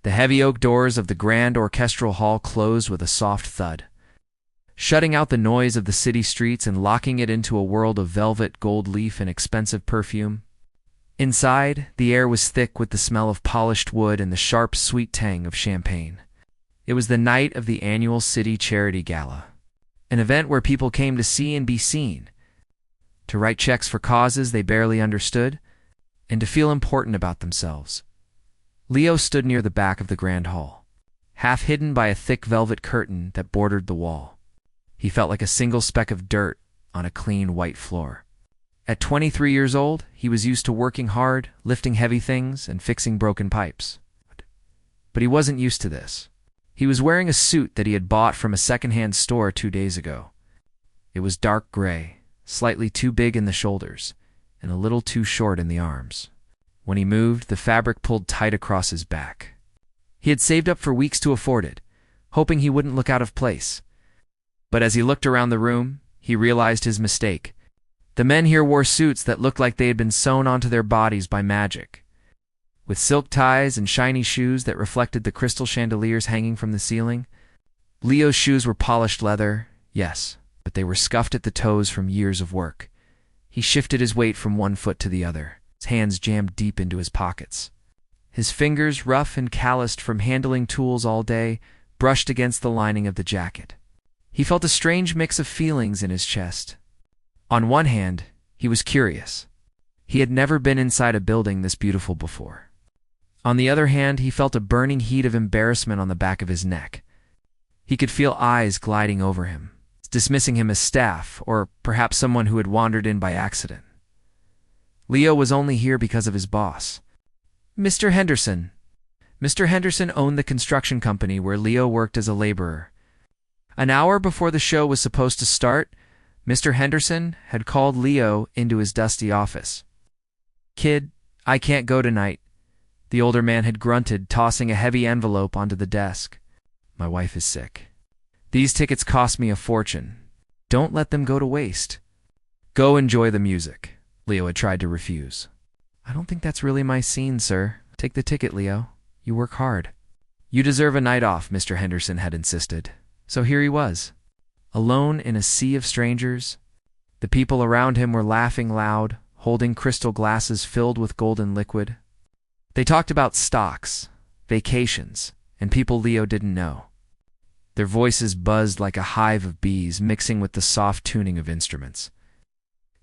The heavy oak doors of the grand orchestral hall closed with a soft thud, shutting out the noise of the city streets and locking it into a world of velvet, gold leaf, and expensive perfume. Inside, the air was thick with the smell of polished wood and the sharp, sweet tang of champagne. It was the night of the annual City Charity Gala, an event where people came to see and be seen, to write checks for causes they barely understood, and to feel important about themselves. Leo stood near the back of the grand hall, half hidden by a thick velvet curtain that bordered the wall. He felt like a single speck of dirt on a clean white floor. At 23 years old, he was used to working hard, lifting heavy things, and fixing broken pipes. But he wasn't used to this. He was wearing a suit that he had bought from a second-hand store 2 days ago. It was dark gray, slightly too big in the shoulders, and a little too short in the arms. When he moved, the fabric pulled tight across his back. He had saved up for weeks to afford it, hoping he wouldn't look out of place. But as he looked around the room, he realized his mistake. The men here wore suits that looked like they had been sewn onto their bodies by magic, with silk ties and shiny shoes that reflected the crystal chandeliers hanging from the ceiling. Leo's shoes were polished leather, yes, but they were scuffed at the toes from years of work. He shifted his weight from one foot to the other, his hands jammed deep into his pockets. His fingers, rough and calloused from handling tools all day, brushed against the lining of the jacket. He felt a strange mix of feelings in his chest. On one hand, he was curious. He had never been inside a building this beautiful before. On the other hand, he felt a burning heat of embarrassment on the back of his neck. He could feel eyes gliding over him, dismissing him as staff, or perhaps someone who had wandered in by accident. Leo was only here because of his boss, Mr. Henderson. Mr. Henderson owned the construction company where Leo worked as a laborer. An hour before the show was supposed to start, Mr. Henderson had called Leo into his dusty office. "Kid, I can't go tonight," the older man had grunted, tossing a heavy envelope onto the desk. "My wife is sick. These tickets cost me a fortune. Don't let them go to waste." "Go enjoy the music," Leo had tried to refuse. "I don't think that's really my scene, sir. Take the ticket, Leo. You work hard." "You deserve a night off," Mr. Henderson had insisted. So here he was, alone in a sea of strangers. The people around him were laughing loud, holding crystal glasses filled with golden liquid. They talked about stocks, vacations, and people Leo didn't know. Their voices buzzed like a hive of bees, mixing with the soft tuning of instruments.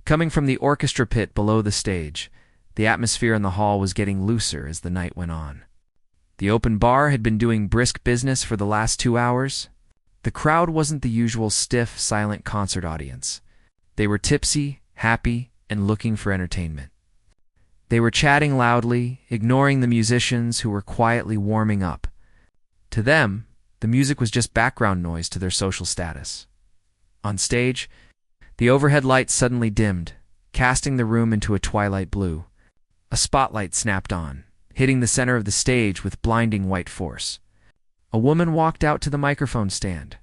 Coming from the orchestra pit below the stage, the atmosphere in the hall was getting looser as the night went on. The open bar had been doing brisk business for the last 2 hours. The crowd wasn't the usual stiff, silent concert audience. They were tipsy, happy, and looking for entertainment. They were chatting loudly, ignoring the musicians who were quietly warming up. To them, the music was just background noise to their social status. On stage, the overhead lights suddenly dimmed, casting the room into a twilight blue. A spotlight snapped on, hitting the center of the stage with blinding white force. A woman walked out to the microphone stand.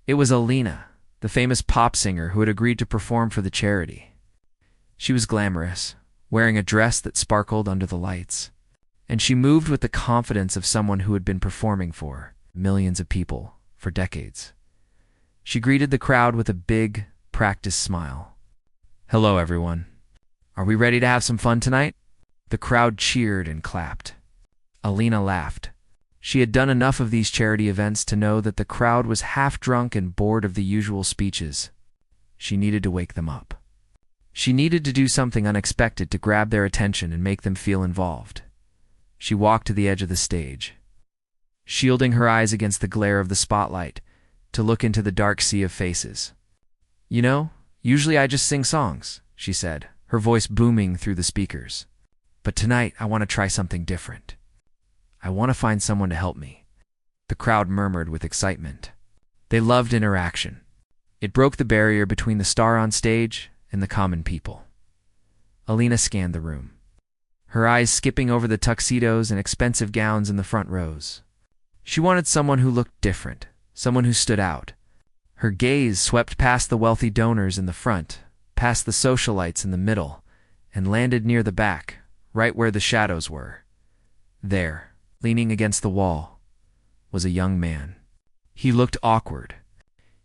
It was Alina, the famous pop singer who had agreed to perform for the charity. She was glamorous, wearing a dress that sparkled under the lights, and she moved with the confidence of someone who had been performing for millions of people for decades. She greeted the crowd with a big, practiced smile. "Hello, everyone. Are we ready to have some fun tonight?" The crowd cheered and clapped. Alina laughed. She had done enough of these charity events to know that the crowd was half drunk and bored of the usual speeches. She needed to wake them up. She needed to do something unexpected to grab their attention and make them feel involved. She walked to the edge of the stage, shielding her eyes against the glare of the spotlight, to look into the dark sea of faces. "You know, usually I just sing songs," she said, her voice booming through the speakers. "But tonight I want to try something different. I want to find someone to help me." The crowd murmured with excitement. They loved interaction. It broke the barrier between the star on stage and the common people. Alina scanned the room, her eyes skipping over the tuxedos and expensive gowns in the front rows. She wanted someone who looked different, someone who stood out. Her gaze swept past the wealthy donors in the front, past the socialites in the middle, and landed near the back, right where the shadows were. There, Leaning against the wall was a young man. He looked awkward.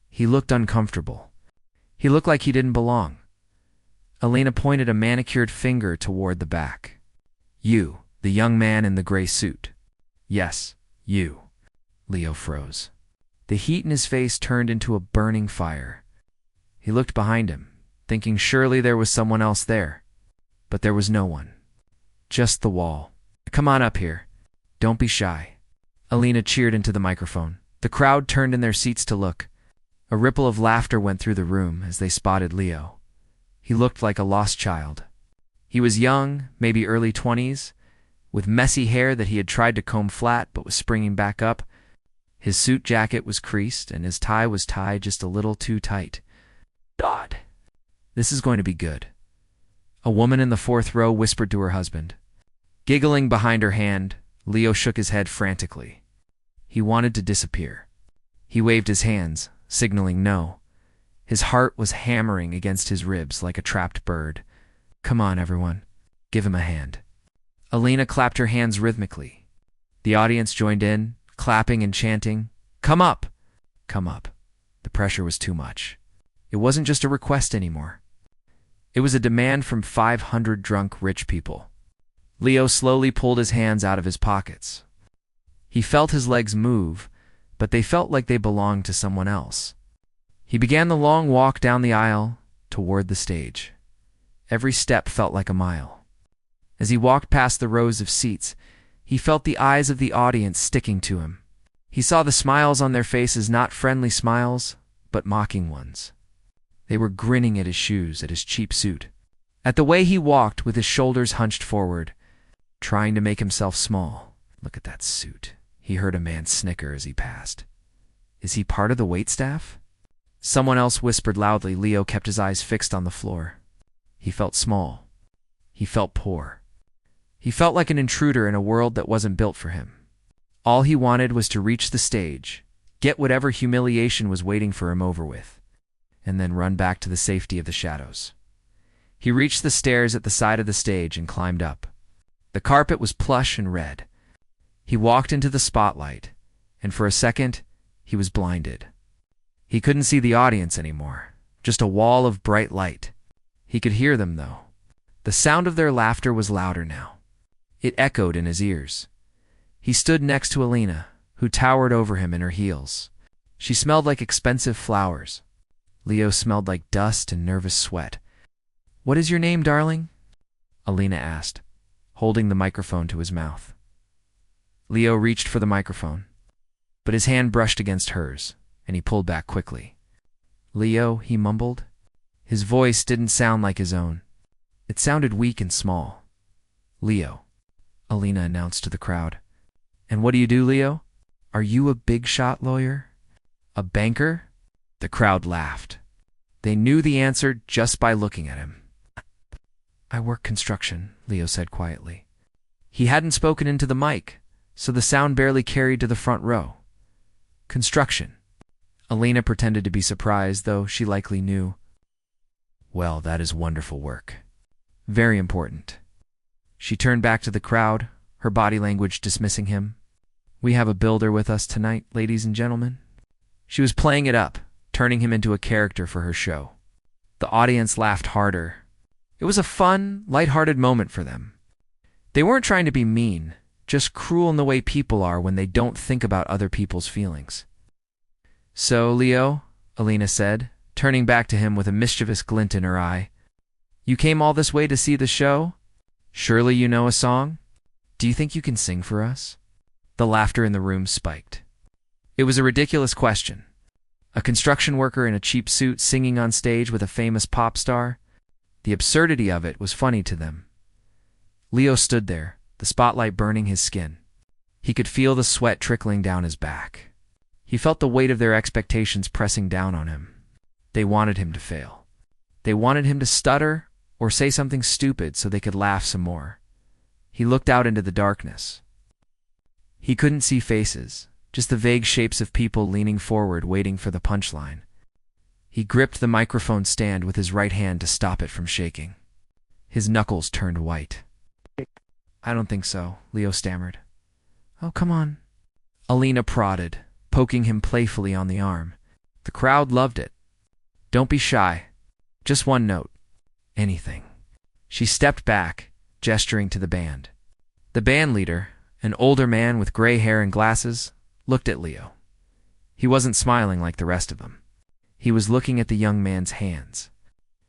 He looked uncomfortable. He looked like he didn't belong. Elena pointed a manicured finger toward the back. "You, the young man in the gray suit." "Yes, you." Leo froze. The heat in his face turned into a burning fire. He looked behind him, thinking surely there was someone else there. But there was no one. Just the wall. "Come on up here. Don't be shy." Elena cheered into the microphone. The crowd turned in their seats to look. A ripple of laughter went through the room as they spotted Leo. He looked like a lost child. He was young, maybe early 20s, with messy hair that he had tried to comb flat but was springing back up. His suit jacket was creased and his tie was tied just a little too tight. "God, this is going to be good." A woman in the fourth row whispered to her husband. Giggling behind her hand, Leo shook his head frantically. He wanted to disappear. He waved his hands, signaling no. His heart was hammering against his ribs like a trapped bird. "Come on, everyone. Give him a hand." Elena clapped her hands rhythmically. The audience joined in, clapping and chanting, "Come up! Come up." The pressure was too much. It wasn't just a request anymore. It was a demand from 500 drunk rich people. Leo slowly pulled his hands out of his pockets. He felt his legs move, but they felt like they belonged to someone else. He began the long walk down the aisle toward the stage. Every step felt like a mile. As he walked past the rows of seats, he felt the eyes of the audience sticking to him. He saw the smiles on their faces, not friendly smiles, but mocking ones. They were grinning at his shoes, at his cheap suit, at the way he walked with his shoulders hunched forward, trying to make himself small. "Look at that suit," he heard a man snicker as he passed. "Is he part of the waitstaff?" Someone else whispered loudly. Leo kept his eyes fixed on the floor. He felt small. He felt poor. He felt like an intruder in a world that wasn't built for him. All he wanted was to reach the stage, get whatever humiliation was waiting for him over with, and then run back to the safety of the shadows. He reached the stairs at the side of the stage and climbed up. The carpet was plush and red. He walked into the spotlight, and for a second, he was blinded. He couldn't see the audience anymore, just a wall of bright light. He could hear them, though. The sound of their laughter was louder now. It echoed in his ears. He stood next to Elena, who towered over him in her heels. She smelled like expensive flowers. Leo smelled like dust and nervous sweat. "What is your name, darling?" Elena asked, holding the microphone to his mouth. Leo reached for the microphone, but his hand brushed against hers, and he pulled back quickly. "Leo," he mumbled. His voice didn't sound like his own. It sounded weak and small. "Leo," Elena announced to the crowd. "And what do you do, Leo? Are you a big-shot lawyer? A banker?" The crowd laughed. They knew the answer just by looking at him. "I work construction," Leo said quietly. He hadn't spoken into the mic, so the sound barely carried to the front row. "Construction." Elena pretended to be surprised, though she likely knew. "Well, that is wonderful work. Very important." She turned back to the crowd, her body language dismissing him. "We have a builder with us tonight, ladies and gentlemen." She was playing it up, turning him into a character for her show. The audience laughed harder. It was a fun, light-hearted moment for them. They weren't trying to be mean, just cruel in the way people are when they don't think about other people's feelings. "So, Leo," Elena said, turning back to him with a mischievous glint in her eye, "you came all this way to see the show? Surely you know a song? Do you think you can sing for us?" The laughter in the room spiked. It was a ridiculous question. A construction worker in a cheap suit singing on stage with a famous pop star? The absurdity of it was funny to them. Leo stood there, the spotlight burning his skin. He could feel the sweat trickling down his back. He felt the weight of their expectations pressing down on him. They wanted him to fail. They wanted him to stutter or say something stupid so they could laugh some more. He looked out into the darkness. He couldn't see faces, just the vague shapes of people leaning forward waiting for the punchline. He gripped the microphone stand with his right hand to stop it from shaking. His knuckles turned white. "I don't think so," Leo stammered. Oh, come on. Alina prodded, poking him playfully on the arm. The crowd loved it. Don't be shy. Just one note. Anything. She stepped back, gesturing to the band. The band leader, an older man with gray hair and glasses, looked at Leo. He wasn't smiling like the rest of them. He was looking at the young man's hands.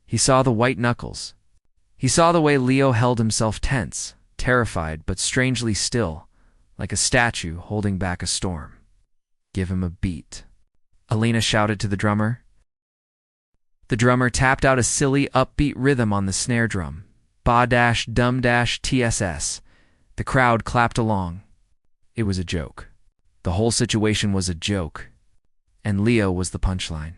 He saw the white knuckles. He saw the way Leo held himself tense, terrified but strangely still, like a statue holding back a storm. Give him a beat. Alina shouted to the drummer. The drummer tapped out a silly, upbeat rhythm on the snare drum. Ba-dum-TSS. The crowd clapped along. It was a joke. The whole situation was a joke. And Leo was the punchline.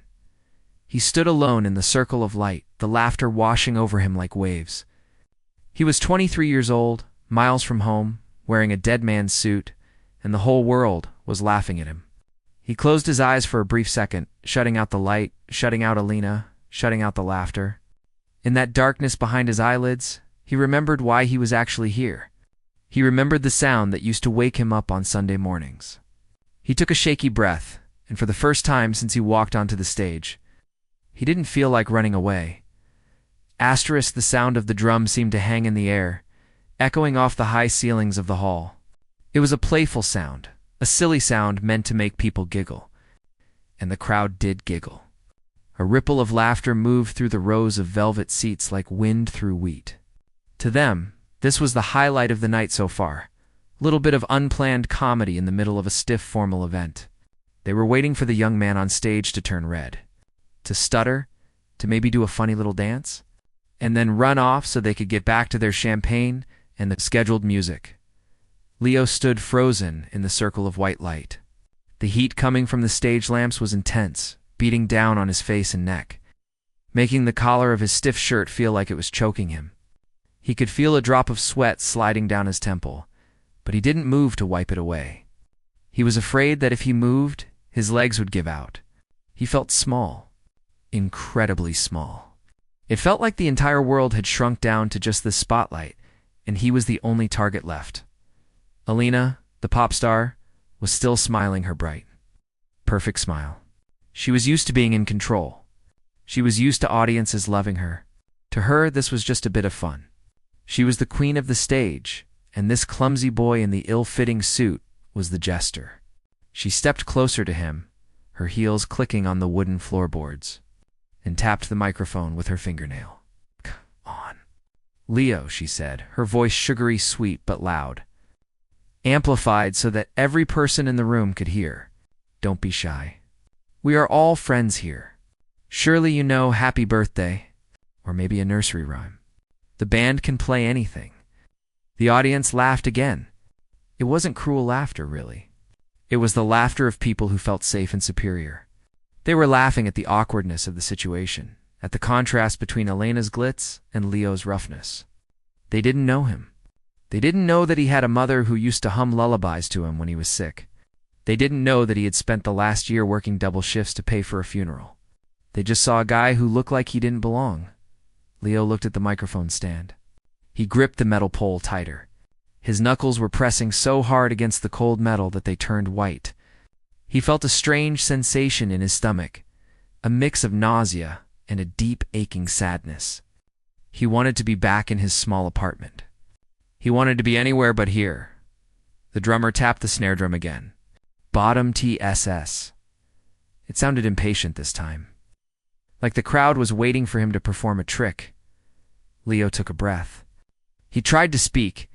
He stood alone in the circle of light, the laughter washing over him like waves. He was 23 years old, miles from home, wearing a dead man's suit, and the whole world was laughing at him. He closed his eyes for a brief second, shutting out the light, shutting out Alina, shutting out the laughter. In that darkness behind his eyelids, he remembered why he was actually here. He remembered the sound that used to wake him up on Sunday mornings. He took a shaky breath, and for the first time since he walked onto the stage, he didn't feel like running away. The sound of the drum seemed to hang in the air, echoing off the high ceilings of the hall. It was a playful sound, a silly sound meant to make people giggle. And the crowd did giggle. A ripple of laughter moved through the rows of velvet seats like wind through wheat. To them, this was the highlight of the night so far. A little bit of unplanned comedy in the middle of a stiff formal event. They were waiting for the young man on stage to turn red, to stutter, to maybe do a funny little dance, and then run off so they could get back to their champagne and the scheduled music. Leo stood frozen in the circle of white light. The heat coming from the stage lamps was intense, beating down on his face and neck, making the collar of his stiff shirt feel like it was choking him. He could feel a drop of sweat sliding down his temple, but he didn't move to wipe it away. He was afraid that if he moved, his legs would give out. He felt small, incredibly small. It felt like the entire world had shrunk down to just this spotlight, and he was the only target left. Alina, the pop star, was still smiling her bright, perfect smile. She was used to being in control. She was used to audiences loving her. To her, this was just a bit of fun. She was the queen of the stage, and this clumsy boy in the ill-fitting suit was the jester. She stepped closer to him, her heels clicking on the wooden floorboards, and tapped the microphone with her fingernail. "Come on." "Leo," she said, her voice sugary sweet but loud, amplified so that every person in the room could hear. "Don't be shy. We are all friends here. Surely you know Happy Birthday, or maybe a nursery rhyme. The band can play anything." The audience laughed again. It wasn't cruel laughter, really. It was the laughter of people who felt safe and superior. They were laughing at the awkwardness of the situation, at the contrast between Elena's glitz and Leo's roughness. They didn't know him. They didn't know that he had a mother who used to hum lullabies to him when he was sick. They didn't know that he had spent the last year working double shifts to pay for a funeral. They just saw a guy who looked like he didn't belong. Leo looked at the microphone stand. He gripped the metal pole tighter. His knuckles were pressing so hard against the cold metal that they turned white. He felt a strange sensation in his stomach, a mix of nausea and a deep aching sadness. He wanted to be back in his small apartment. He wanted to be anywhere but here. The drummer tapped the snare drum again. Bottom TSS. It sounded impatient this time, like the crowd was waiting for him to perform a trick. Leo took a breath. He tried to speak,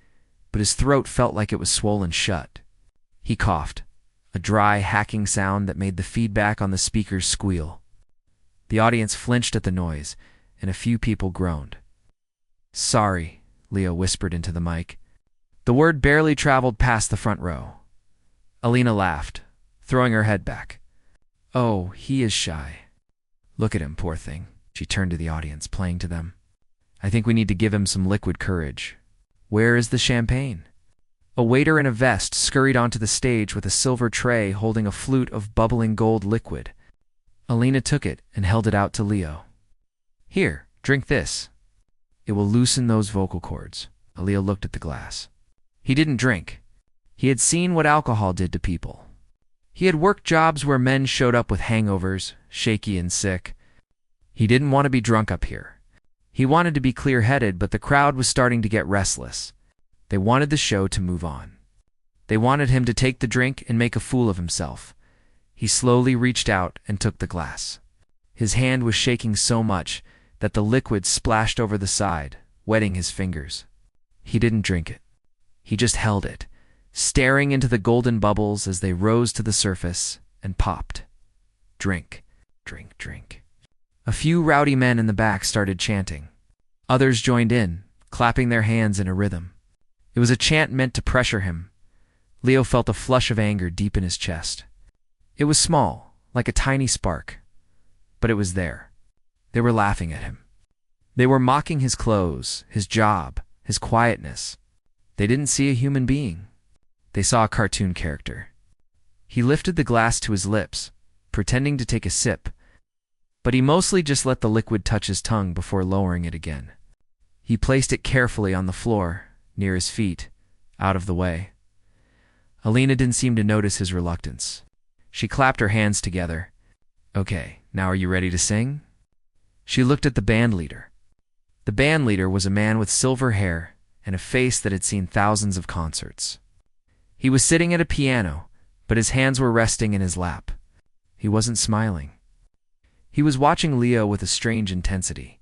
but his throat felt like it was swollen shut. He coughed, a dry, hacking sound that made the feedback on the speakers squeal. The audience flinched at the noise, and a few people groaned. "Sorry," Leo whispered into the mic. The word barely traveled past the front row. Alina laughed, throwing her head back. "Oh, he is shy. Look at him, poor thing." She turned to the audience, playing to them. "I think we need to give him some liquid courage. Where is the champagne?" A waiter in a vest scurried onto the stage with a silver tray holding a flute of bubbling gold liquid. Alina took it and held it out to Leo. "Here, drink this. It will loosen those vocal cords." Leo looked at the glass. He didn't drink. He had seen what alcohol did to people. He had worked jobs where men showed up with hangovers, shaky and sick. He didn't want to be drunk up here. He wanted to be clear-headed, but the crowd was starting to get restless. They wanted the show to move on. They wanted him to take the drink and make a fool of himself. He slowly reached out and took the glass. His hand was shaking so much that the liquid splashed over the side, wetting his fingers. He didn't drink it. He just held it, staring into the golden bubbles as they rose to the surface and popped. Drink, drink, drink. A few rowdy men in the back started chanting. Others joined in, clapping their hands in a rhythm. It was a chant meant to pressure him. Leo felt a flush of anger deep in his chest. It was small, like a tiny spark, but it was there. They were laughing at him. They were mocking his clothes, his job, his quietness. They didn't see a human being. They saw a cartoon character. He lifted the glass to his lips, pretending to take a sip, but he mostly just let the liquid touch his tongue before lowering it again. He placed it carefully on the floor, near his feet, out of the way. Alina didn't seem to notice his reluctance. She clapped her hands together. "Okay, now are you ready to sing?" She looked at the band leader. The band leader was a man with silver hair and a face that had seen thousands of concerts. He was sitting at a piano, but his hands were resting in his lap. He wasn't smiling. He was watching Leo with a strange intensity.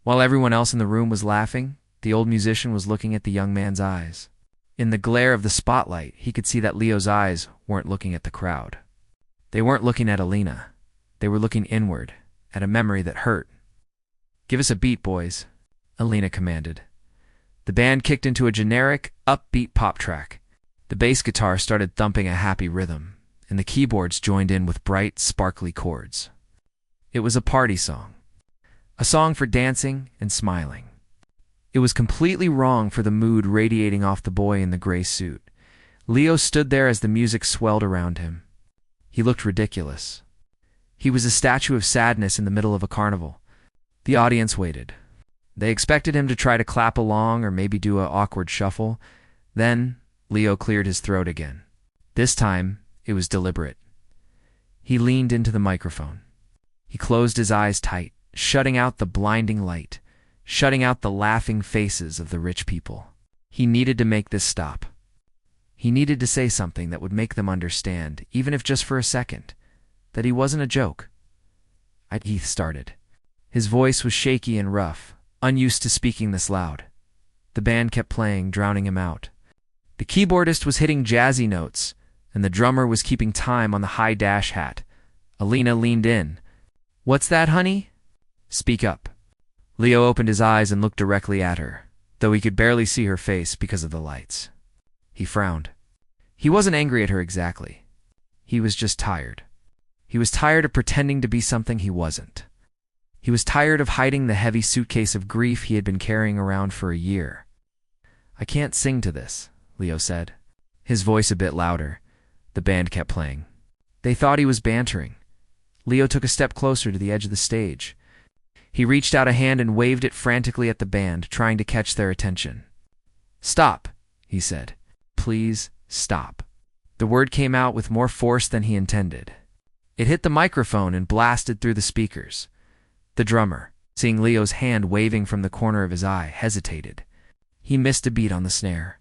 While everyone else in the room was laughing, the old musician was looking at the young man's eyes. In the glare of the spotlight, he could see that Leo's eyes weren't looking at the crowd. They weren't looking at Alina. They were looking inward, at a memory that hurt. "Give us a beat, boys," Alina commanded. The band kicked into a generic, upbeat pop track. The bass guitar started thumping a happy rhythm, and the keyboards joined in with bright, sparkly chords. It was a party song. A song for dancing and smiling. It was completely wrong for the mood radiating off the boy in the gray suit. Leo stood there as the music swelled around him. He looked ridiculous. He was a statue of sadness in the middle of a carnival. The audience waited. They expected him to try to clap along or maybe do an awkward shuffle. Then, Leo cleared his throat again. This time, it was deliberate. He leaned into the microphone. He closed his eyes tight, shutting out the blinding light, shutting out the laughing faces of the rich people. He needed to make this stop. He needed to say something that would make them understand, even if just for a second, that he wasn't a joke. Heath started. His voice was shaky and rough, unused to speaking this loud. The band kept playing, drowning him out. The keyboardist was hitting jazzy notes, and the drummer was keeping time on the high dash hat. Alina leaned in. "What's that, honey? Speak up." Leo opened his eyes and looked directly at her, though he could barely see her face because of the lights. He frowned. He wasn't angry at her exactly. He was just tired. He was tired of pretending to be something he wasn't. He was tired of hiding the heavy suitcase of grief he had been carrying around for a year. "I can't sing to this," Leo said, his voice a bit louder. The band kept playing. They thought he was bantering. Leo took a step closer to the edge of the stage. He reached out a hand and waved it frantically at the band, trying to catch their attention. "Stop," he said. "Please stop." The word came out with more force than he intended. It hit the microphone and blasted through the speakers. The drummer, seeing Leo's hand waving from the corner of his eye, hesitated. He missed a beat on the snare.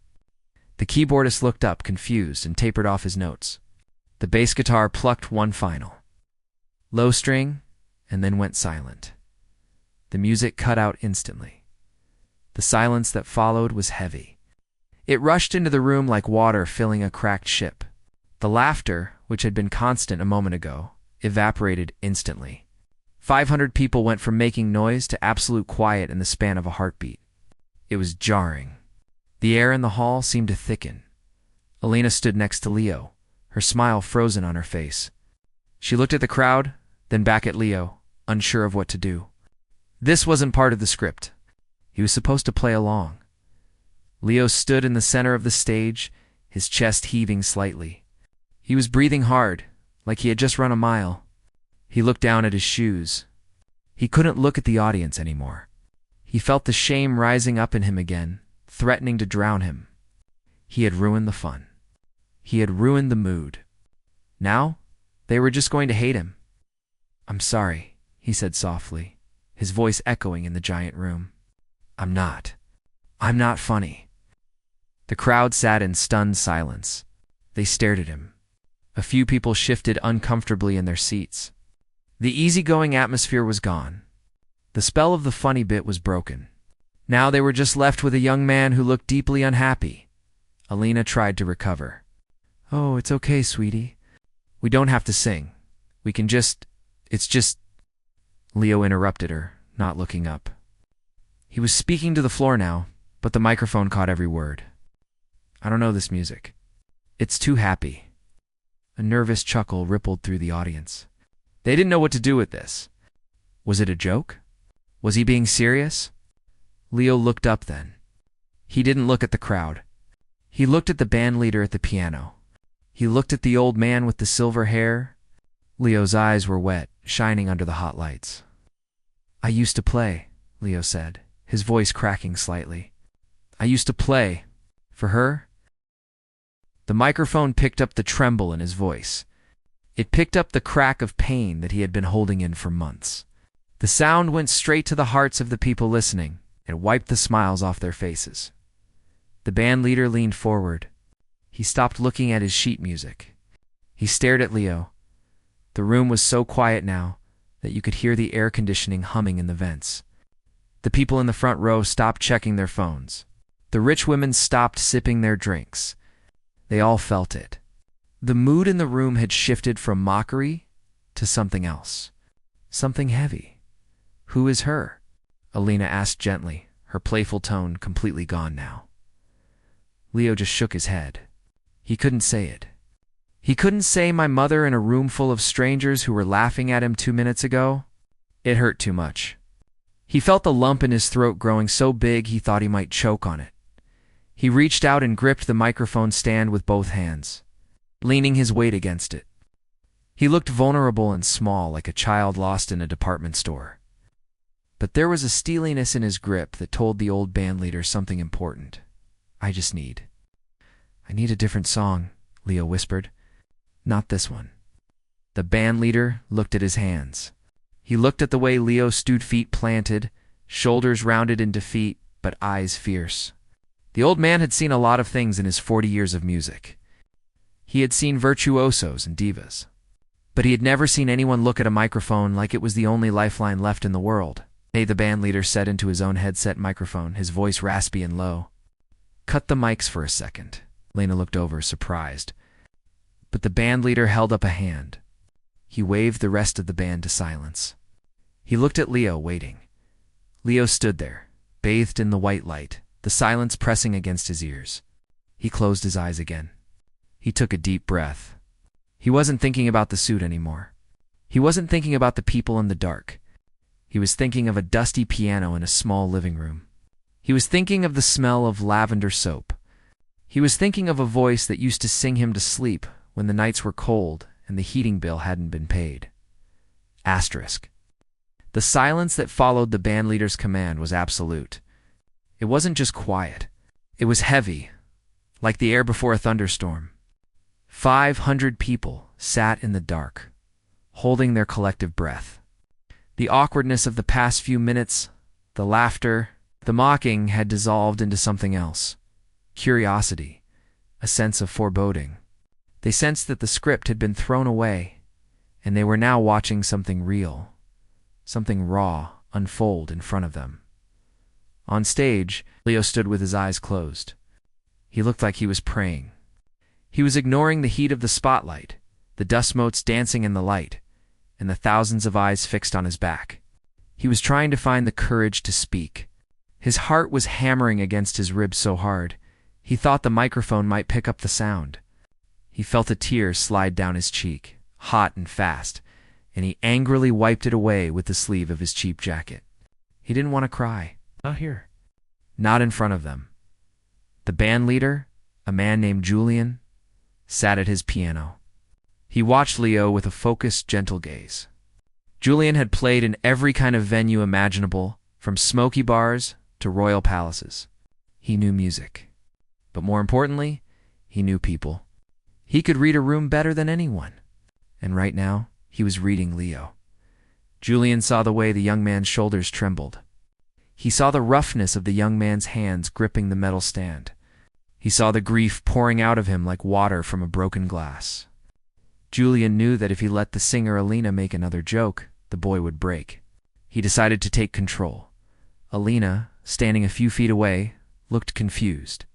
The keyboardist looked up, confused, and tapered off his notes. The bass guitar plucked one final low string, and then went silent. The music cut out instantly. The silence that followed was heavy. It rushed into the room like water filling a cracked ship. The laughter, which had been constant a moment ago, evaporated instantly. 500 people went from making noise to absolute quiet in the span of a heartbeat. It was jarring. The air in the hall seemed to thicken. Alina stood next to Leo, her smile frozen on her face. She looked at the crowd, then back at Leo, unsure of what to do. This wasn't part of the script. He was supposed to play along. Leo stood in the center of the stage, his chest heaving slightly. He was breathing hard, like he had just run a mile. He looked down at his shoes. He couldn't look at the audience anymore. He felt the shame rising up in him again, threatening to drown him. He had ruined the fun. He had ruined the mood. Now, they were just going to hate him. "I'm sorry," he said softly, his voice echoing in the giant room. I'm not funny." The crowd sat in stunned silence. They stared at him. A few people shifted uncomfortably in their seats. The easygoing atmosphere was gone. The spell of the funny bit was broken. Now they were just left with a young man who looked deeply unhappy. Alina tried to recover. "Oh, it's okay, sweetie. We don't have to sing. We can just... It's just..." Leo interrupted her, not looking up. He was speaking to the floor now, but the microphone caught every word. "I don't know this music. It's too happy." A nervous chuckle rippled through the audience. They didn't know what to do with this. Was it a joke? Was he being serious? Leo looked up then. He didn't look at the crowd. He looked at the band leader at the piano. He looked at the old man with the silver hair. Leo's eyes were wet, shining under the hot lights. "I used to play," Leo said, his voice cracking slightly. "I used to play. For her." The microphone picked up the tremble in his voice. It picked up the crack of pain that he had been holding in for months. The sound went straight to the hearts of the people listening and wiped the smiles off their faces. The band leader leaned forward. He stopped looking at his sheet music. He stared at Leo. The room was so quiet now that you could hear the air conditioning humming in the vents. The people in the front row stopped checking their phones. The rich women stopped sipping their drinks. They all felt it. The mood in the room had shifted from mockery to something else. Something heavy. "Who is her?" Alina asked gently, her playful tone completely gone now. Leo just shook his head. He couldn't say it. He couldn't say my mother in a room full of strangers who were laughing at him 2 minutes ago. It hurt too much. He felt the lump in his throat growing so big he thought he might choke on it. He reached out and gripped the microphone stand with both hands, leaning his weight against it. He looked vulnerable and small, like a child lost in a department store. But there was a steeliness in his grip that told the old bandleader something important. I need a different song," Leo whispered. "Not this one." The bandleader looked at his hands. He looked at the way Leo stood, feet planted, shoulders rounded in defeat, but eyes fierce. The old man had seen a lot of things in his 40 years of music. He had seen virtuosos and divas. But he had never seen anyone look at a microphone like it was the only lifeline left in the world. "Hey," the bandleader said into his own headset microphone, his voice raspy and low. "Cut the mics for a second." Lena looked over, surprised. But the bandleader held up a hand. He waved the rest of the band to silence. He looked at Leo, waiting. Leo stood there, bathed in the white light, the silence pressing against his ears. He closed his eyes again. He took a deep breath. He wasn't thinking about the suit anymore. He wasn't thinking about the people in the dark. He was thinking of a dusty piano in a small living room. He was thinking of the smell of lavender soap. He was thinking of a voice that used to sing him to sleep when the nights were cold and the heating bill hadn't been paid. Asterisk. The silence that followed the bandleader's command was absolute. It wasn't just quiet. It was heavy, like the air before a thunderstorm. 500 people sat in the dark, holding their collective breath. The awkwardness of the past few minutes, the laughter, the mocking had dissolved into something else. Curiosity, a sense of foreboding. They sensed that the script had been thrown away, and they were now watching something real, something raw, unfold in front of them. On stage, Leo stood with his eyes closed. He looked like he was praying. He was ignoring the heat of the spotlight, the dust motes dancing in the light, and the thousands of eyes fixed on his back. He was trying to find the courage to speak. His heart was hammering against his ribs so hard, he thought the microphone might pick up the sound. He felt a tear slide down his cheek, hot and fast, and he angrily wiped it away with the sleeve of his cheap jacket. He didn't want to cry. Not here. Not in front of them. The band leader, a man named Julian, sat at his piano. He watched Leo with a focused, gentle gaze. Julian had played in every kind of venue imaginable, from smoky bars to royal palaces. He knew music. But more importantly, he knew people. He could read a room better than anyone. And right now, he was reading Leo. Julian saw the way the young man's shoulders trembled. He saw the roughness of the young man's hands gripping the metal stand. He saw the grief pouring out of him like water from a broken glass. Julian knew that if he let the singer Alina make another joke, the boy would break. He decided to take control. Alina, standing a few feet away, looked confused.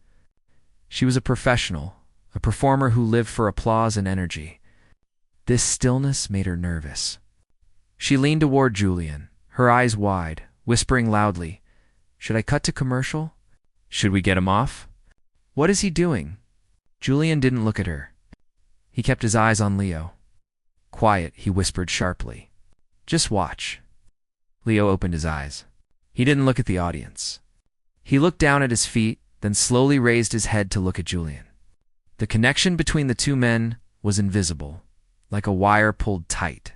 She was a professional, a performer who lived for applause and energy. This stillness made her nervous. She leaned toward Julian, her eyes wide, whispering loudly, "Should I cut to commercial? Should we get him off? What is he doing?" Julian didn't look at her. He kept his eyes on Leo. "Quiet," he whispered sharply. "Just watch." Leo opened his eyes. He didn't look at the audience. He looked down at his feet, then slowly raised his head to look at Julian. The connection between the two men was invisible, like a wire pulled tight.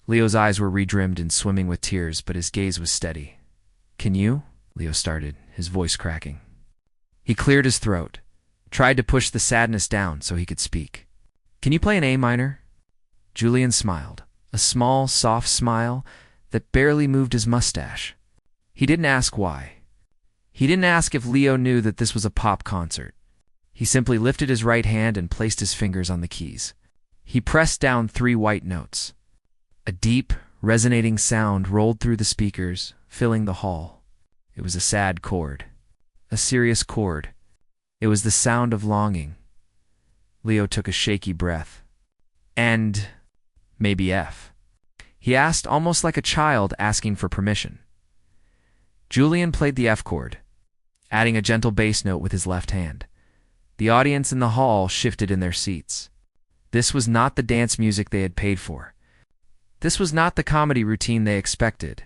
Leo's eyes were redrimmed and swimming with tears, but his gaze was steady. "Can you?" Leo started, his voice cracking. He cleared his throat, tried to push the sadness down so he could speak. "Can you play an A minor?" Julian smiled, a small, soft smile that barely moved his mustache. He didn't ask why. He didn't ask if Leo knew that this was a pop concert. He simply lifted his right hand and placed his fingers on the keys. He pressed down 3 white notes. A deep, resonating sound rolled through the speakers, filling the hall. It was a sad chord, a serious chord. It was the sound of longing. Leo took a shaky breath. "And maybe F?" he asked, almost like a child asking for permission. Julian played the F chord, adding a gentle bass note with his left hand. The audience in the hall shifted in their seats. This was not the dance music they had paid for. This was not the comedy routine they expected.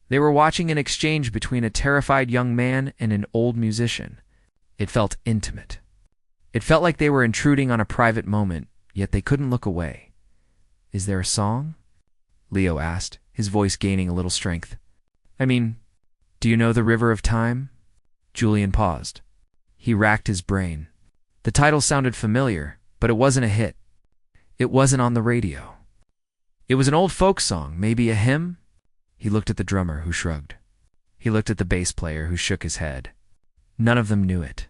They were watching an exchange between a terrified young man and an old musician. It felt intimate. It felt like they were intruding on a private moment, yet they couldn't look away. "Is there a song?" Leo asked, his voice gaining a little strength. "I mean, do you know The River of Time?" Julian paused. He racked his brain. The title sounded familiar, but it wasn't a hit. It wasn't on the radio. It was an old folk song, maybe a hymn? He looked at the drummer, who shrugged. He looked at the bass player, who shook his head. None of them knew it.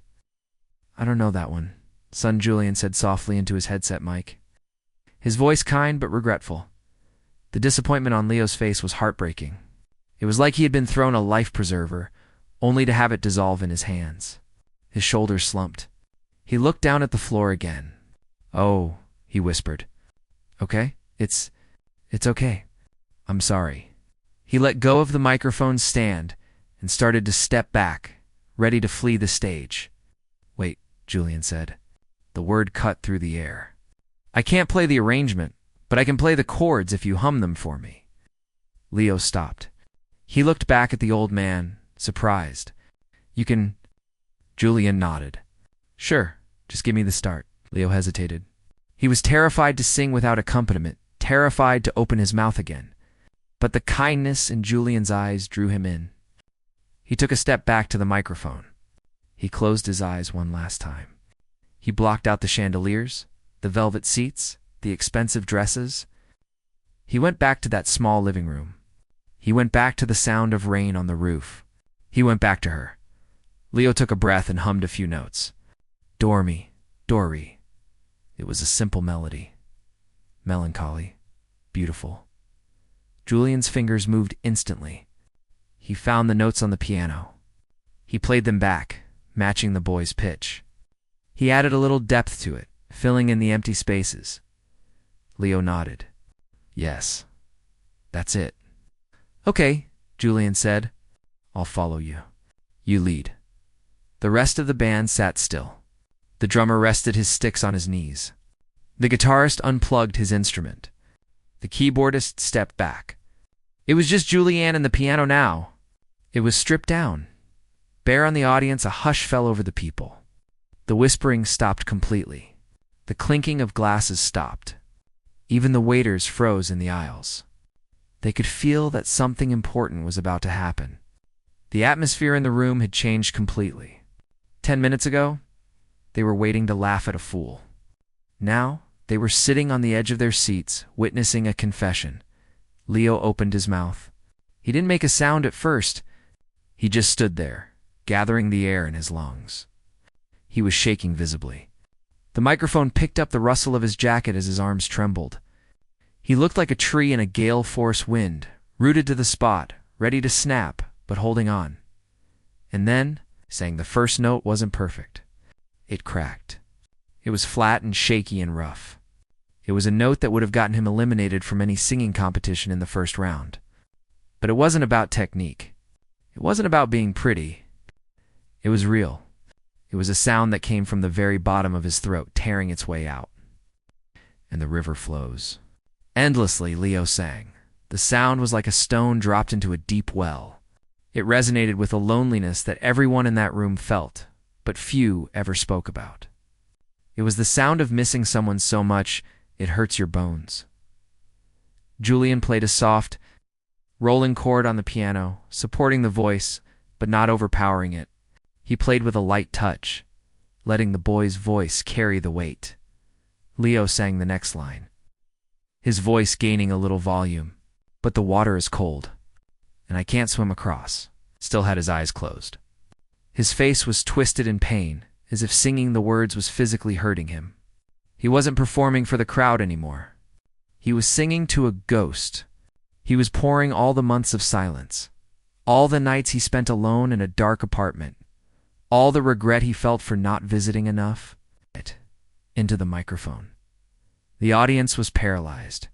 "I don't know that one," son Julian said softly into his headset mic. His voice kind but regretful. The disappointment on Leo's face was heartbreaking. It was like he had been thrown a life preserver, only to have it dissolve in his hands. His shoulders slumped. He looked down at the floor again. "Oh," he whispered. "Okay, it's okay. I'm sorry." He let go of the microphone stand and started to step back, ready to flee the stage. "Wait," Julian said. The word cut through the air. "I can't play the arrangement, but I can play the chords if you hum them for me." Leo stopped. He looked back at the old man, surprised. "You can—" Julian nodded. "Sure, just give me the start." Leo hesitated. He was terrified to sing without accompaniment, terrified to open his mouth again. But the kindness in Julian's eyes drew him in. He took a step back to the microphone. He closed his eyes one last time. He blocked out the chandeliers, the velvet seats, the expensive dresses. He went back to that small living room. He went back to the sound of rain on the roof. He went back to her. Leo took a breath and hummed a few notes. "Dormi, Dori." It was a simple melody. Melancholy. Beautiful. Julian's fingers moved instantly. He found the notes on the piano. He played them back, matching the boy's pitch. He added a little depth to it, filling in the empty spaces. Leo nodded. "Yes, that's it." "Okay," Julian said. "I'll follow you. You lead." The rest of the band sat still. The drummer rested his sticks on his knees. The guitarist unplugged his instrument. The keyboardist stepped back. It was just Julianne and the piano now. It was stripped down. Bare on the audience, a hush fell over the people. The whispering stopped completely. The clinking of glasses stopped. Even the waiters froze in the aisles. They could feel that something important was about to happen. The atmosphere in the room had changed completely. 10 minutes ago, they were waiting to laugh at a fool. Now, they were sitting on the edge of their seats, witnessing a confession. Leo opened his mouth. He didn't make a sound at first. He just stood there, gathering the air in his lungs. He was shaking visibly. The microphone picked up the rustle of his jacket as his arms trembled. He looked like a tree in a gale-force wind, rooted to the spot, ready to snap, but holding on. And then, saying the first note wasn't perfect. It cracked. It was flat and shaky and rough. It was a note that would have gotten him eliminated from any singing competition in the first round. But it wasn't about technique. It wasn't about being pretty. It was real. It was a sound that came from the very bottom of his throat, tearing its way out. And the river flows. Endlessly, Leo sang. The sound was like a stone dropped into a deep well. It resonated with a loneliness that everyone in that room felt, but few ever spoke about. It was the sound of missing someone so much it hurts your bones. Julian played a soft, rolling chord on the piano, supporting the voice, but not overpowering it. He played with a light touch, letting the boy's voice carry the weight. Leo sang the next line, his voice gaining a little volume. But the water is cold, and I can't swim across. Still had his eyes closed. His face was twisted in pain, as if singing the words was physically hurting him. He wasn't performing for the crowd anymore. He was singing to a ghost. He was pouring all the months of silence, all the nights he spent alone in a dark apartment, all the regret he felt for not visiting enough, into the microphone. The audience was paralyzed.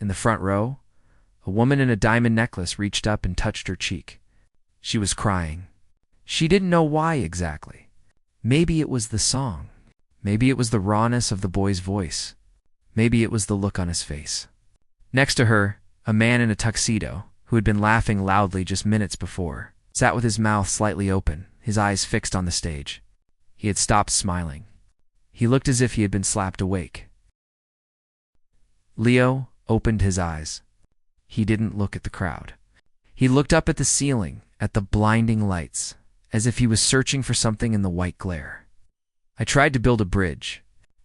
In the front row, a woman in a diamond necklace reached up and touched her cheek. She was crying. She didn't know why exactly. Maybe it was the song. Maybe it was the rawness of the boy's voice. Maybe it was the look on his face. Next to her, a man in a tuxedo, who had been laughing loudly just minutes before, sat with his mouth slightly open, his eyes fixed on the stage. He had stopped smiling. He looked as if he had been slapped awake. Leo opened his eyes. He didn't look at the crowd. He looked up at the ceiling, at the blinding lights, as if he was searching for something in the white glare. I tried to build a bridge,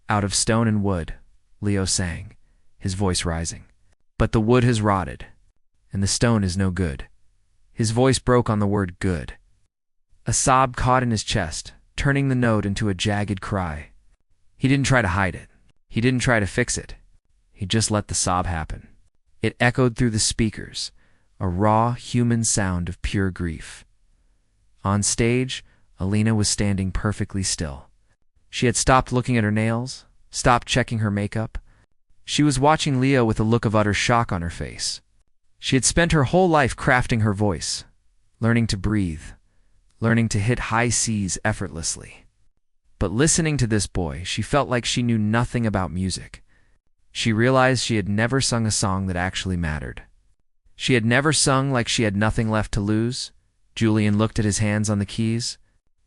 out of stone and wood, Leo sang, his voice rising. But the wood has rotted, and the stone is no good. His voice broke on the word good. A sob caught in his chest, turning the note into a jagged cry. He didn't try to hide it. He didn't try to fix it. He just let the sob happen. It echoed through the speakers, a raw, human sound of pure grief. On stage, Alina was standing perfectly still. She had stopped looking at her nails, stopped checking her makeup. She was watching Leo with a look of utter shock on her face. She had spent her whole life crafting her voice, learning to breathe, learning to hit high C's effortlessly. But listening to this boy, she felt like she knew nothing about music. She realized she had never sung a song that actually mattered. She had never sung like she had nothing left to lose. Julian looked at his hands on the keys.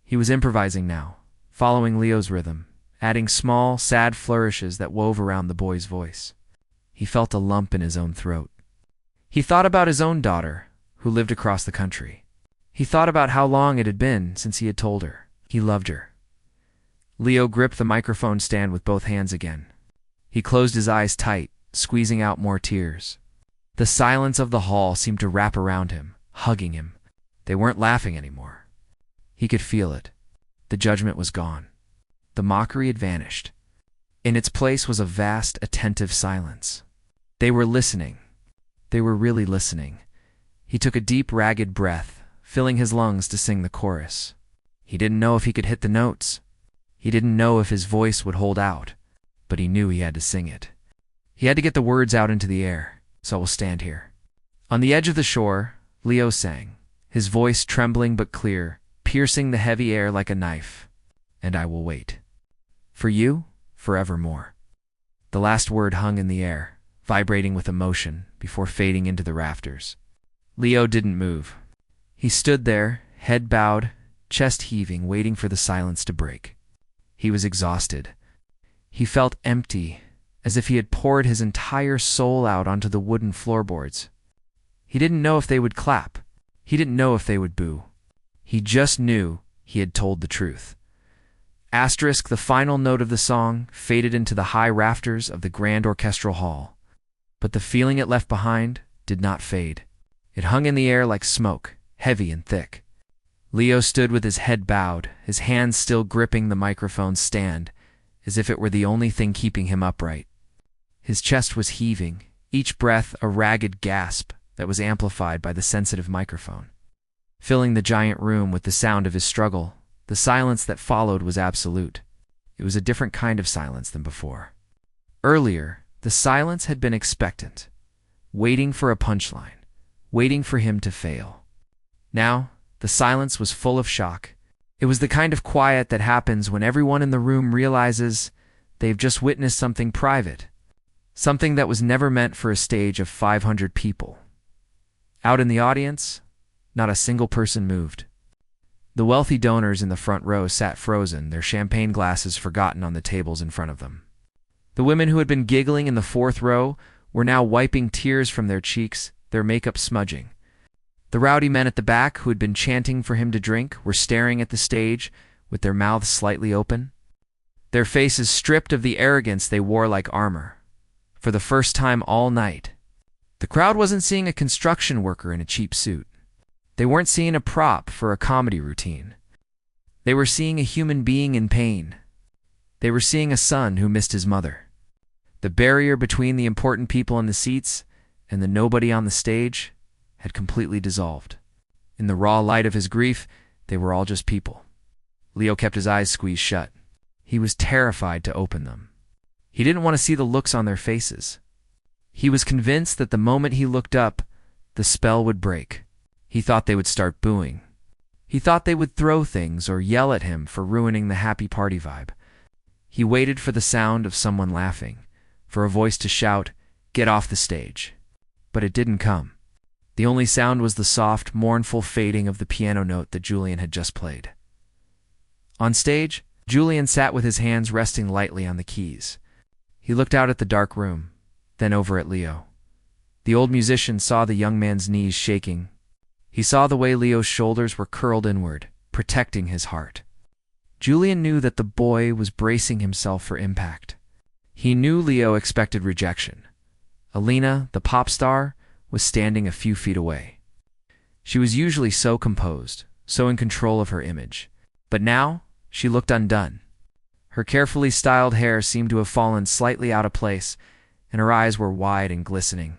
He was improvising now, following Leo's rhythm, adding small, sad flourishes that wove around the boy's voice. He felt a lump in his own throat. He thought about his own daughter, who lived across the country. He thought about how long it had been since he had told her he loved her. Leo gripped the microphone stand with both hands again. He closed his eyes tight, squeezing out more tears. The silence of the hall seemed to wrap around him, hugging him. They weren't laughing anymore. He could feel it. The judgment was gone. The mockery had vanished. In its place was a vast, attentive silence. They were listening. They were really listening. He took a deep, ragged breath, filling his lungs to sing the chorus. He didn't know if he could hit the notes. He didn't know if his voice would hold out, but he knew he had to sing it. He had to get the words out into the air, so we'll stand here. On the edge of the shore, Leo sang, his voice trembling but clear, piercing the heavy air like a knife. And I will wait. For you, forevermore. The last word hung in the air, vibrating with emotion before fading into the rafters. Leo didn't move. He stood there, head bowed, chest heaving, waiting for the silence to break. He was exhausted. He felt empty, as if he had poured his entire soul out onto the wooden floorboards. He didn't know if they would clap. He didn't know if they would boo. He just knew he had told the truth. Asterisk, the final note of the song faded into the high rafters of the grand orchestral hall. But the feeling it left behind did not fade. It hung in the air like smoke, heavy and thick. Leo stood with his head bowed, his hands still gripping the microphone stand, as if it were the only thing keeping him upright. His chest was heaving, each breath a ragged gasp that was amplified by the sensitive microphone. Filling the giant room with the sound of his struggle, the silence that followed was absolute. It was a different kind of silence than before. Earlier, the silence had been expectant, waiting for a punchline, waiting for him to fail. Now, the silence was full of shock. It was the kind of quiet that happens when everyone in the room realizes they've just witnessed something private, something that was never meant for a stage of 500 people. Out in the audience, not a single person moved. The wealthy donors in the front row sat frozen, their champagne glasses forgotten on the tables in front of them. The women who had been giggling in the fourth row were now wiping tears from their cheeks, their makeup smudging. The rowdy men at the back, who had been chanting for him to drink, were staring at the stage with their mouths slightly open, their faces stripped of the arrogance they wore like armor. For the first time all night, the crowd wasn't seeing a construction worker in a cheap suit. They weren't seeing a prop for a comedy routine. They were seeing a human being in pain. They were seeing a son who missed his mother. The barrier between the important people in the seats and the nobody on the stage had completely dissolved. In the raw light of his grief, they were all just people. Leo kept his eyes squeezed shut. He was terrified to open them. He didn't want to see the looks on their faces. He was convinced that the moment he looked up, the spell would break. He thought they would start booing. He thought they would throw things or yell at him for ruining the happy party vibe. He waited for the sound of someone laughing, for a voice to shout, "Get off the stage." But it didn't come. The only sound was the soft, mournful fading of the piano note that Julian had just played. On stage, Julian sat with his hands resting lightly on the keys. He looked out at the dark room, then over at Leo. The old musician saw the young man's knees shaking. He saw the way Leo's shoulders were curled inward, protecting his heart. Julian knew that the boy was bracing himself for impact. He knew Leo expected rejection. Alina, the pop star, was standing a few feet away. She was usually so composed, so in control of her image. But now, she looked undone. Her carefully styled hair seemed to have fallen slightly out of place, and her eyes were wide and glistening.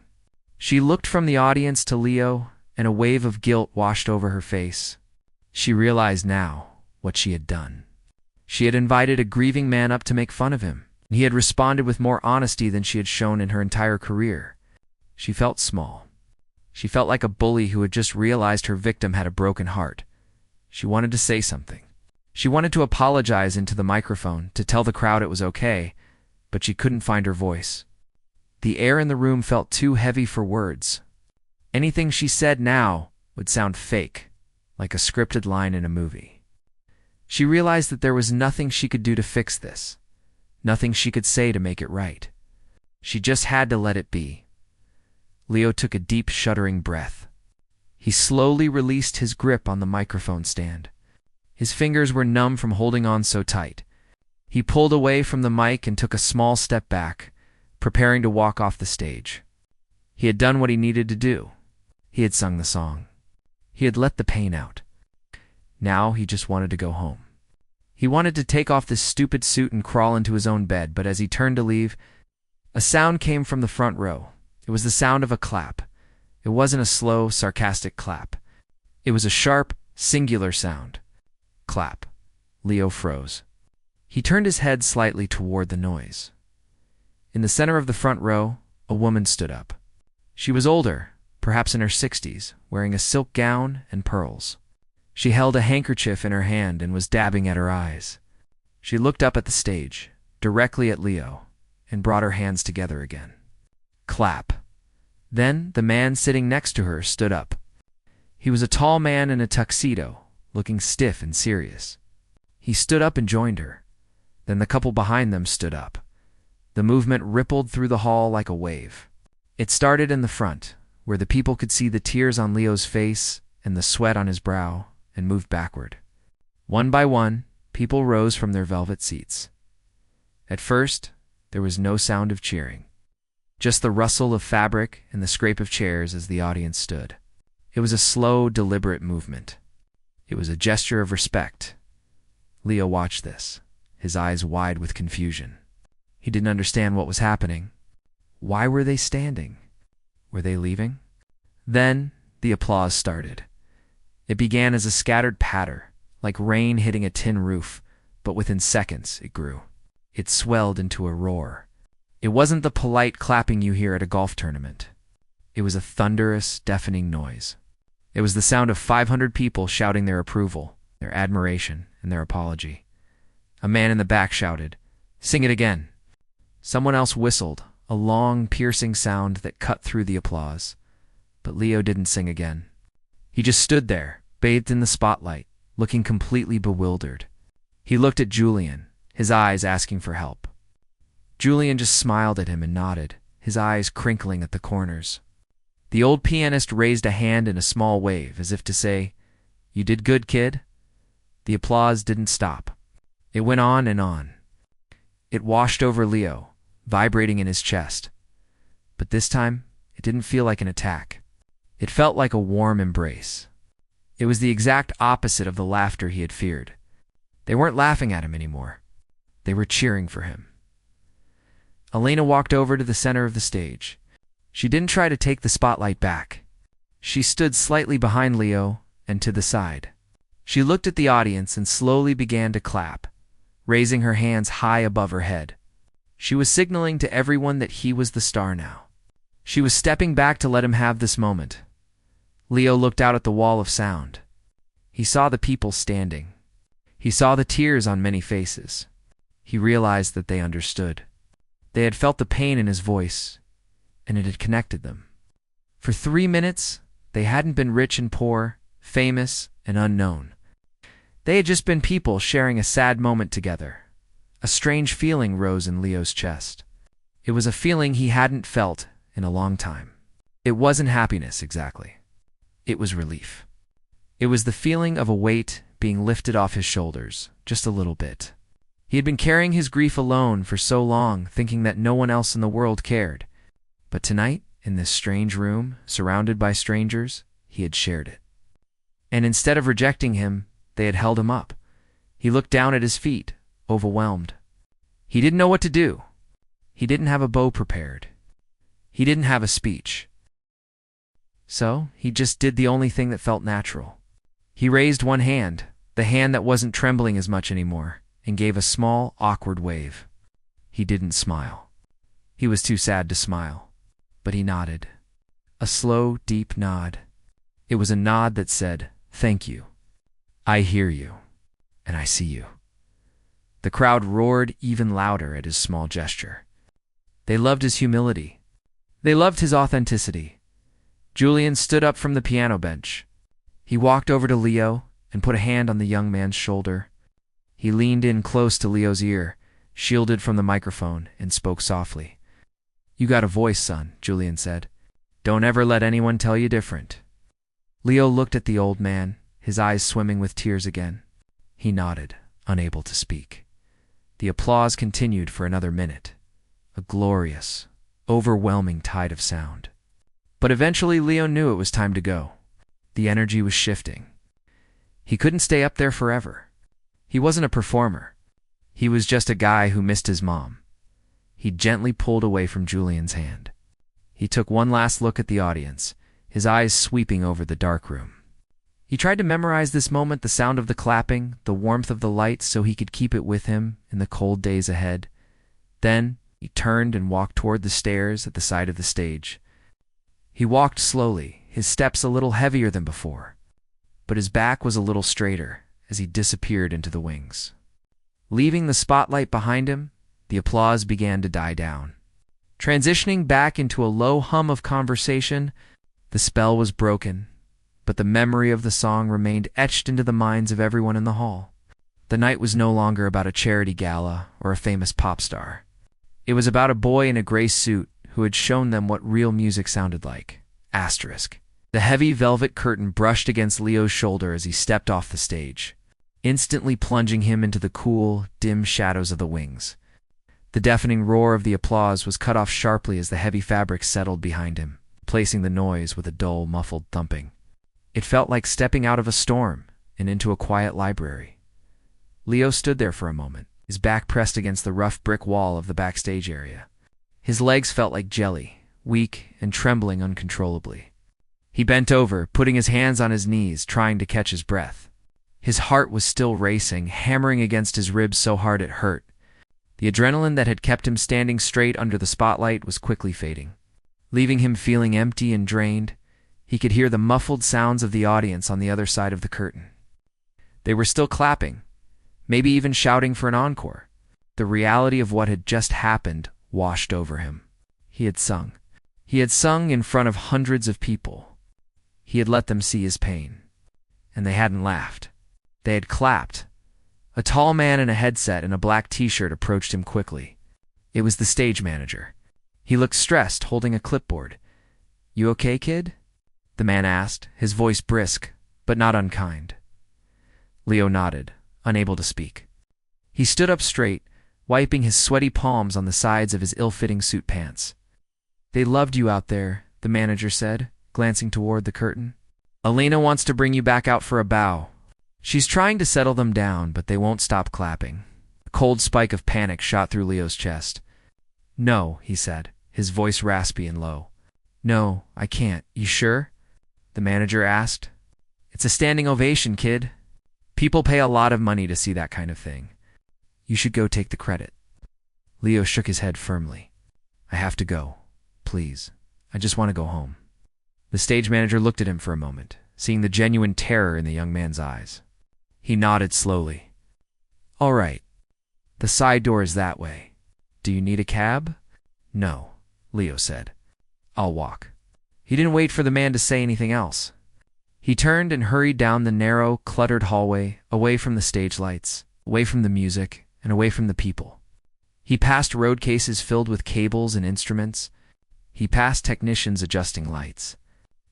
She looked from the audience to Leo, and a wave of guilt washed over her face. She realized now what she had done. She had invited a grieving man up to make fun of him. He had responded with more honesty than she had shown in her entire career. She felt small. She felt like a bully who had just realized her victim had a broken heart. She wanted to say something. She wanted to apologize into the microphone, to tell the crowd it was okay, but she couldn't find her voice. The air in the room felt too heavy for words. Anything she said now would sound fake, like a scripted line in a movie. She realized that there was nothing she could do to fix this, nothing she could say to make it right. She just had to let it be. Leo took a deep, shuddering breath. He slowly released his grip on the microphone stand. His fingers were numb from holding on so tight. He pulled away from the mic and took a small step back, preparing to walk off the stage. He had done what he needed to do. He had sung the song. He had let the pain out. Now he just wanted to go home. He wanted to take off this stupid suit and crawl into his own bed, but as he turned to leave, a sound came from the front row. It was the sound of a clap. It wasn't a slow, sarcastic clap. It was a sharp, singular sound. Clap. Leo froze. He turned his head slightly toward the noise. In the center of the front row, a woman stood up. She was older, perhaps in her 60s, wearing a silk gown and pearls. She held a handkerchief in her hand and was dabbing at her eyes. She looked up at the stage, directly at Leo, and brought her hands together again. Clap. Then the man sitting next to her stood up. He was a tall man in a tuxedo, looking stiff and serious. He stood up and joined her. Then the couple behind them stood up. The movement rippled through the hall like a wave. It started in the front, where the people could see the tears on Leo's face and the sweat on his brow, and moved backward. One by one, People rose from their velvet seats. At first, there was no sound of cheering, just the rustle of fabric and the scrape of chairs as the audience stood. It was a slow, deliberate movement. It was a gesture of respect. Leo watched this, his eyes wide with confusion. He didn't understand what was happening. Why were they standing? Were they leaving? Then the applause started. It began as a scattered patter, like rain hitting a tin roof, but within seconds it grew. It swelled into a roar. It wasn't the polite clapping you hear at a golf tournament. It was a thunderous, deafening noise. It was the sound of 500 people shouting their approval, their admiration, and their apology. A man in the back shouted, "Sing it again." Someone else whistled, a long, piercing sound that cut through the applause. But Leo didn't sing again. He just stood there, bathed in the spotlight, looking completely bewildered. He looked at Julian, his eyes asking for help. Julian just smiled at him and nodded, his eyes crinkling at the corners. The old pianist raised a hand in a small wave, as if to say, "You did good, kid." The applause didn't stop. It went on and on. It washed over Leo, vibrating in his chest. But this time, it didn't feel like an attack. It felt like a warm embrace. It was the exact opposite of the laughter he had feared. They weren't laughing at him anymore. They were cheering for him. Elena walked over to the center of the stage. She didn't try to take the spotlight back. She stood slightly behind Leo and to the side. She looked at the audience and slowly began to clap, raising her hands high above her head. She was signaling to everyone that he was the star now. She was stepping back to let him have this moment. Leo looked out at the wall of sound. He saw the people standing. He saw the tears on many faces. He realized that they understood. They had felt the pain in his voice, and it had connected them. For 3 minutes, they hadn't been rich and poor, famous and unknown. They had just been people sharing a sad moment together. A strange feeling rose in Leo's chest. It was a feeling he hadn't felt in a long time. It wasn't happiness exactly. It was relief. It was the feeling of a weight being lifted off his shoulders, just a little bit. He had been carrying his grief alone for so long, thinking that no one else in the world cared. But tonight, in this strange room, surrounded by strangers, he had shared it. And instead of rejecting him, they had held him up. He looked down at his feet, overwhelmed. He didn't know what to do. He didn't have a bow prepared. He didn't have a speech. So he just did the only thing that felt natural. He raised one hand, the hand that wasn't trembling as much anymore, and gave a small, awkward wave. He didn't smile. He was too sad to smile. But he nodded. A slow, deep nod. It was a nod that said, "Thank you. I hear you. And I see you." The crowd roared even louder at his small gesture. They loved his humility. They loved his authenticity. Julian stood up from the piano bench. He walked over to Leo and put a hand on the young man's shoulder. He leaned in close to Leo's ear, shielded from the microphone, and spoke softly. "You got a voice, son," Julian said. "Don't ever let anyone tell you different." Leo looked at the old man, his eyes swimming with tears again. He nodded, unable to speak. The applause continued for another minute, a glorious, overwhelming tide of sound. But eventually Leo knew it was time to go. The energy was shifting. He couldn't stay up there forever. He wasn't a performer. He was just a guy who missed his mom. He gently pulled away from Julian's hand. He took one last look at the audience, his eyes sweeping over the dark room. He tried to memorize this moment, the sound of the clapping, the warmth of the lights, so he could keep it with him in the cold days ahead. Then he turned and walked toward the stairs at the side of the stage. He walked slowly, his steps a little heavier than before, but his back was a little straighter as he disappeared into the wings. Leaving the spotlight behind him, the applause began to die down. Transitioning back into a low hum of conversation, the spell was broken, but the memory of the song remained etched into the minds of everyone in the hall. The night was no longer about a charity gala or a famous pop star. It was about a boy in a gray suit who had shown them what real music sounded like. **. The heavy velvet curtain brushed against Leo's shoulder as he stepped off the stage. instantly plunging him into the cool, dim shadows of the wings. The deafening roar of the applause was cut off sharply as the heavy fabric settled behind him, replacing the noise with a dull, muffled thumping. It felt like stepping out of a storm and into a quiet library. Leo stood there for a moment, his back pressed against the rough brick wall of the backstage area. His legs felt like jelly, weak and trembling uncontrollably. He bent over, putting his hands on his knees, trying to catch his breath. His heart was still racing, hammering against his ribs so hard it hurt. The adrenaline that had kept him standing straight under the spotlight was quickly fading. Leaving him feeling empty and drained, he could hear the muffled sounds of the audience on the other side of the curtain. They were still clapping, maybe even shouting for an encore. The reality of what had just happened washed over him. He had sung. He had sung in front of hundreds of people. He had let them see his pain. And they hadn't laughed. They had clapped. A tall man in a headset and a black t-shirt approached him quickly. It was the stage manager. He looked stressed, holding a clipboard. "You okay, kid?" the man asked, his voice brisk, but not unkind. Leo nodded, unable to speak. He stood up straight, wiping his sweaty palms on the sides of his ill-fitting suit pants. "They loved you out there," the manager said, glancing toward the curtain. "Elena wants to bring you back out for a bow. She's trying to settle them down, but they won't stop clapping." A cold spike of panic shot through Leo's chest. "No," he said, his voice raspy and low. "No, I can't. You sure?" the manager asked. "It's a standing ovation, kid. People pay a lot of money to see that kind of thing. You should go take the credit." Leo shook his head firmly. "I have to go. Please. I just want to go home." The stage manager looked at him for a moment, seeing the genuine terror in the young man's eyes. He nodded slowly. "All right. The side door is that way. Do you need a cab?" "No," Leo said. "I'll walk." He didn't wait for the man to say anything else. He turned and hurried down the narrow, cluttered hallway, away from the stage lights, away from the music, and away from the people. He passed road cases filled with cables and instruments. He passed technicians adjusting lights.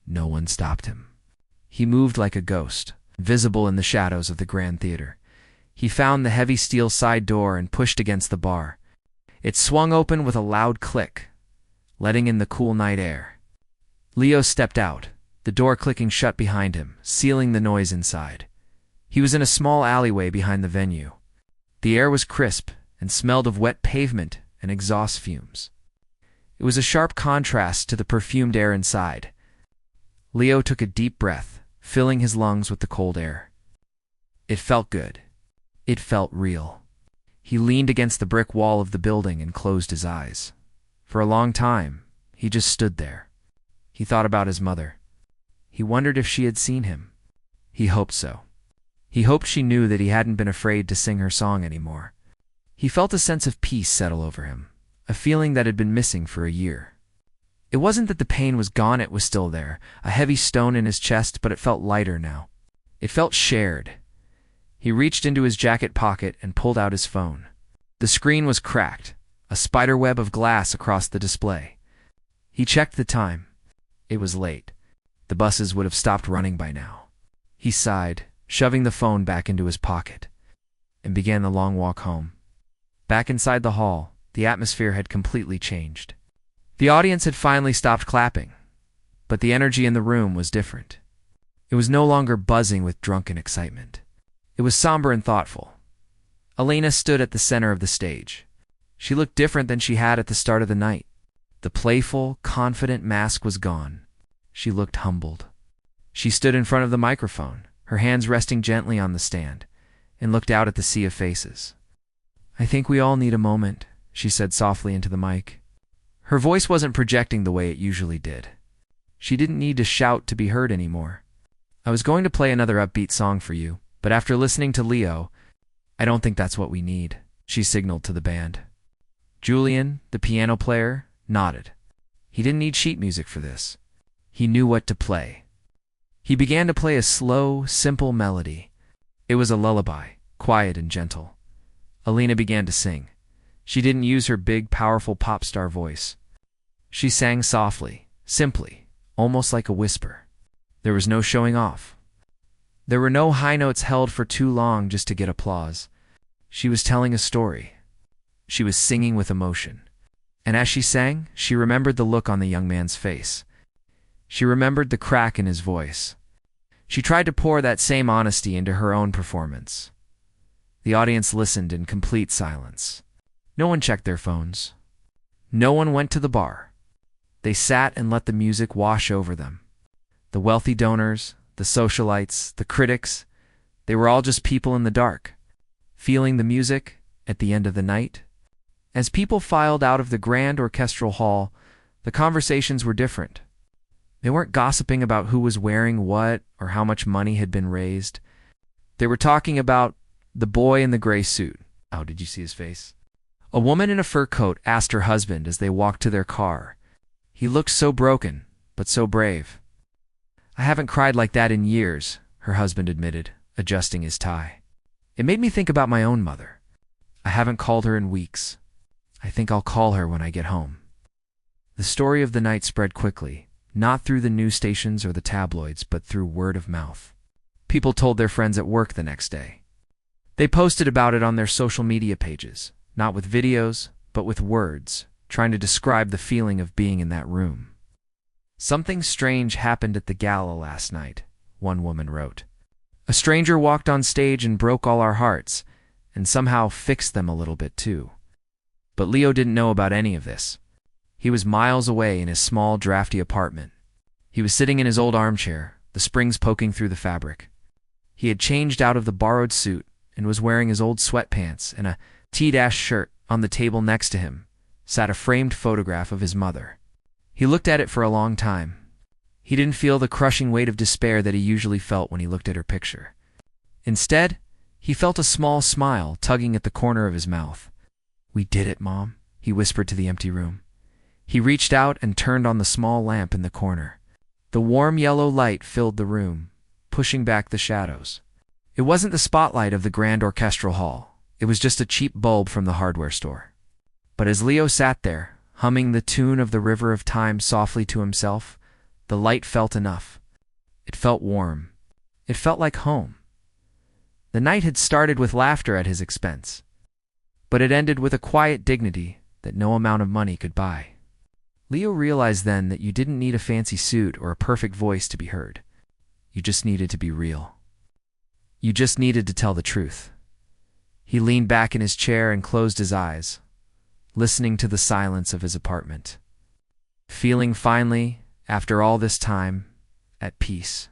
No one stopped him. He moved like a ghost, visible in the shadows of the Grand Theater. He found the heavy steel side door and pushed against the bar. It swung open with a loud click, letting in the cool night air. Leo stepped out, the door clicking shut behind him, sealing the noise inside. He was in a small alleyway behind the venue. The air was crisp and smelled of wet pavement and exhaust fumes. It was a sharp contrast to the perfumed air inside. Leo took a deep breath, filling his lungs with the cold air. It felt good. It felt real. He leaned against the brick wall of the building and closed his eyes. For a long time, he just stood there. He thought about his mother. He wondered if she had seen him. He hoped so. He hoped she knew that he hadn't been afraid to sing her song anymore. He felt a sense of peace settle over him, a feeling that had been missing for a year. It wasn't that the pain was gone, it was still there, a heavy stone in his chest, but it felt lighter now. It felt shared. He reached into his jacket pocket and pulled out his phone. The screen was cracked, a spiderweb of glass across the display. He checked the time. It was late. The buses would have stopped running by now. He sighed, shoving the phone back into his pocket, and began the long walk home. Back inside the hall, the atmosphere had completely changed. The audience had finally stopped clapping, but the energy in the room was different. It was no longer buzzing with drunken excitement. It was somber and thoughtful. Elena stood at the center of the stage. She looked different than she had at the start of the night. The playful, confident mask was gone. She looked humbled. She stood in front of the microphone, her hands resting gently on the stand, and looked out at the sea of faces. "I think we all need a moment," she said softly into the mic. Her voice wasn't projecting the way it usually did. She didn't need to shout to be heard anymore. "I was going to play another upbeat song for you, but after listening to Leo, I don't think that's what we need," she signaled to the band. Julian, the piano player, nodded. He didn't need sheet music for this. He knew what to play. He began to play a slow, simple melody. It was a lullaby, quiet and gentle. Elena began to sing. She didn't use her big, powerful pop star voice. She sang softly, simply, almost like a whisper. There was no showing off. There were no high notes held for too long just to get applause. She was telling a story. She was singing with emotion. And as she sang, she remembered the look on the young man's face. She remembered the crack in his voice. She tried to pour that same honesty into her own performance. The audience listened in complete silence. No one checked their phones. No one went to the bar. They sat and let the music wash over them. The wealthy donors, the socialites, the critics, they were all just people in the dark, feeling the music at the end of the night. As people filed out of the grand orchestral hall, the conversations were different. They weren't gossiping about who was wearing what or how much money had been raised. They were talking about the boy in the gray suit. Oh, did you see his face? A woman in a fur coat asked her husband as they walked to their car. He looked so broken, but so brave. "I haven't cried like that in years," her husband admitted, adjusting his tie. "It made me think about my own mother. I haven't called her in weeks. I think I'll call her when I get home." The story of the night spread quickly, not through the news stations or the tabloids, but through word of mouth. People told their friends at work the next day. They posted about it on their social media pages, not with videos, but with words, trying to describe the feeling of being in that room. "Something strange happened at the gala last night," one woman wrote. "A stranger walked on stage and broke all our hearts, and somehow fixed them a little bit too." But Leo didn't know about any of this. He was miles away in his small, drafty apartment. He was sitting in his old armchair, the springs poking through the fabric. He had changed out of the borrowed suit and was wearing his old sweatpants and a T-dash shirt. On the table next to him sat a framed photograph of his mother. He looked at it for a long time. He didn't feel the crushing weight of despair that he usually felt when he looked at her picture. Instead, he felt a small smile tugging at the corner of his mouth. "We did it, Mom," he whispered to the empty room. He reached out and turned on the small lamp in the corner. The warm yellow light filled the room, pushing back the shadows. It wasn't the spotlight of the grand orchestral hall. It was just a cheap bulb from the hardware store. But as Leo sat there, humming the tune of the River of Time softly to himself, the light felt enough. It felt warm. It felt like home. The night had started with laughter at his expense, but it ended with a quiet dignity that no amount of money could buy. Leo realized then that you didn't need a fancy suit or a perfect voice to be heard. You just needed to be real. You just needed to tell the truth. He leaned back in his chair and closed his eyes, listening to the silence of his apartment, feeling finally, after all this time, at peace.